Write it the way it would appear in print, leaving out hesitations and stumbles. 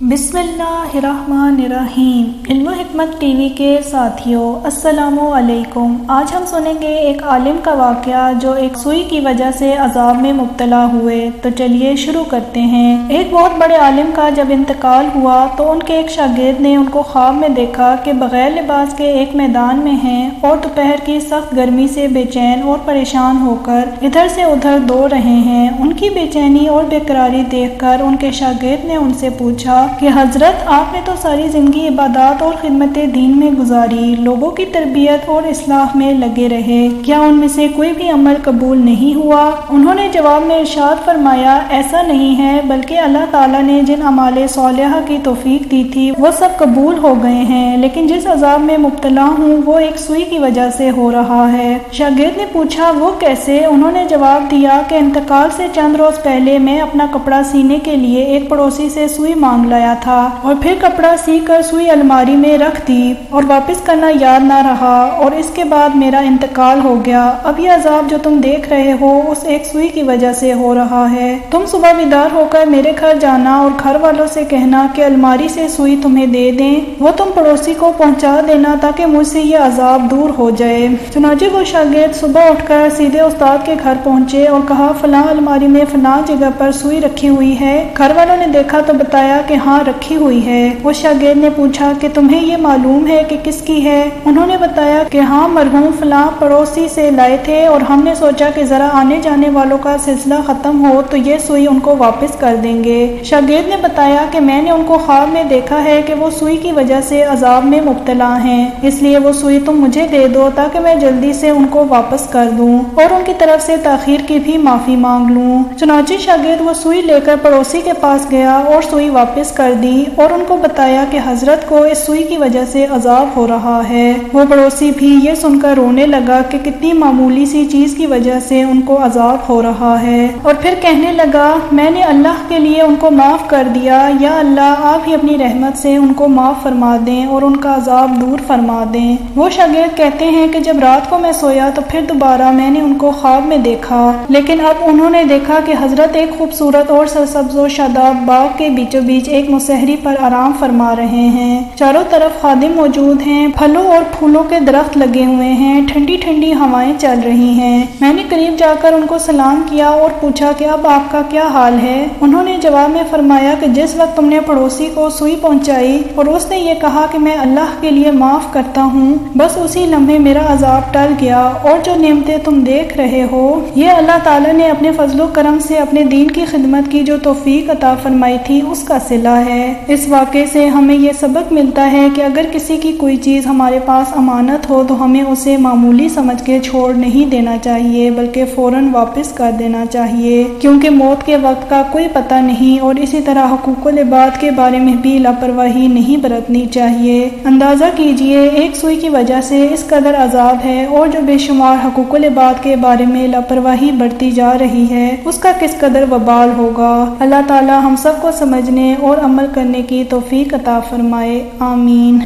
बिस्मिल्लाहिर्रहमानिर्रहीम। इल्म व हिकमत टीवी के साथियों, अस्सलामु अलैकुम। आज हम सुनेंगे एक आलिम का वाक़या जो एक सुई की वजह से अजाब में मुब्तला हुए। तो चलिए शुरू करते हैं। एक बहुत बड़े आलिम का जब इंतकाल हुआ तो उनके एक शागिर्द ने उनको ख्वाब में देखा कि बगैर लिबास के एक मैदान में हैं और दोपहर की सख्त गर्मी से बेचैन और परेशान होकर इधर से उधर दौड़ रहे हैं। उनकी बेचैनी और बेकरारी देखकर उनके शागिर्द ने उनसे पूछा कि हजरत, आपने तो सारी जिंदगी इबादत और खिदमत दीन में गुजारी, लोगों की तरबियत और इस्लाह में लगे रहे, क्या उनमें से कोई भी अमल कबूल नहीं हुआ? उन्होंने जवाब में इरशाद फरमाया, ऐसा नहीं है, बल्कि अल्लाह ताला ने जिन अमाले सालिहा की तौफीक दी थी वो सब कबूल हो गए हैं, लेकिन जिस अजाब में मुब्तला हूँ वो एक सुई की वजह से हो रहा है। शागिर्द ने पूछा, वो कैसे? उन्होंने जवाब दिया कि इंतकाल से चंद रोज पहले मैं अपना कपड़ा सीने के लिए एक पड़ोसी से सुई मांग लाया था और फिर कपड़ा सी कर सुई अलमारी में रख दी और वापस करना याद ना रहा और इसके बाद मेरा इंतकाल हो गया। अब ये अजाब जो तुम देख रहे हो उस एक सुई की वजह से हो रहा है। तुम सुबह बेदार होकर मेरे घर जाना और घर वालों से कहना कि अलमारी से सुई तुम्हें दे दें, वो तुम पड़ोसी को पहुंचा देना ताकि मुझसे ये अजाब दूर हो जाए। चुनांचे वो शागिर्द सुबह उठकर सीधे उस्ताद के घर पहुंचे और कहा, फलां अलमारी में फलां जगह पर सुई रखी हुई है। घर वालों ने देखा तो बताया कि हाँ रखी हुई है। वो शागिर्द ने पूछा कि तुम्हें ये मालूम है कि किसकी है? उन्होंने बताया कि हाँ, मरहूम फलां पड़ोसी से लाए थे और हमने सोचा कि जरा आने जाने वालों का सिलसिला खत्म हो तो ये सुई उनको वापस कर देंगे। शागिर्द ने बताया कि मैंने उनको ख्वाब में देखा है कि वो सुई की वजह से अजाब में मुब्तला हैं, इसलिए वो सुई तुम मुझे दे दो ताकि मैं जल्दी से उनको वापस कर दूं और उनकी तरफ से ताखीर की भी माफी मांग लूं। चुनांचे शागिर्द वो सुई लेकर पड़ोसी के पास गया और सुई वापस कर दी और उनको बताया कि हजरत को इस सुई की वजह से अजाब हो रहा है। वो पड़ोसी भी ये सुनकर रोने लगा कि कितनी मामूली सी चीज की वजह से उनको अजाब हो रहा है और फिर कहने लगा, मैंने अल्लाह के लिए उनको माफ कर दिया, या अल्लाह आप ही अपनी रहमत से उनको माफ फरमा दें और उनका अजाब दूर फरमा दें। वो शागिर्द कहते हैं कि जब रात को मैं सोया तो फिर दोबारा मैंने उनको ख्वाब में देखा, लेकिन अब उन्होंने देखा कि हजरत एक खूबसूरत और सरसब्ज और शादाब बाग के बीचों बीच एक मुसहरी पर आराम फरमा रहे हैं। चारों तरफ खादिम मौजूद हैं, फलों और फूलों के दरख्त लगे हुए हैं, ठंडी ठंडी हवाएं चल रही हैं। मैंने करीब जाकर उनको सलाम किया और पूछा कि अब आपका क्या हाल है? उन्होंने जवाब में फरमाया कि जिस वक्त तुमने पड़ोसी को सुई पहुंचाई और उसने ये कहा कि मैं अल्लाह के लिए माफ करता हूँ, बस उसी लम्हे मेरा अजाब टल गया और जो नेमतें तुम देख रहे हो ये अल्लाह ताला ने अपने फजलो करम से अपने दीन की खिदमत की जो तौफीक अता फरमाई थी उसका सिला है। इस वाक़े से हमें ये सबक मिलता है कि अगर किसी की कोई चीज़ हमारे पास अमानत हो तो हमें उसे मामूली समझ के छोड़ नहीं देना चाहिए, बल्कि फ़ौरन वापस कर देना चाहिए, क्योंकि मौत के वक्त का कोई पता नहीं। और इसी तरह हुकूकुल इबाद के बारे में भी लापरवाही नहीं बरतनी चाहिए। अंदाज़ा कीजिए एक सुई की वजह से इस कदर अजाब है और जो बेशुमार हुकूकुल इबाद के बारे में लापरवाही बढ़ती जा रही है उसका किस कदर वबाल होगा। अल्लाह ताला हम सबको समझने और अमल करने की तौफीक अता फरमाए। आमीन।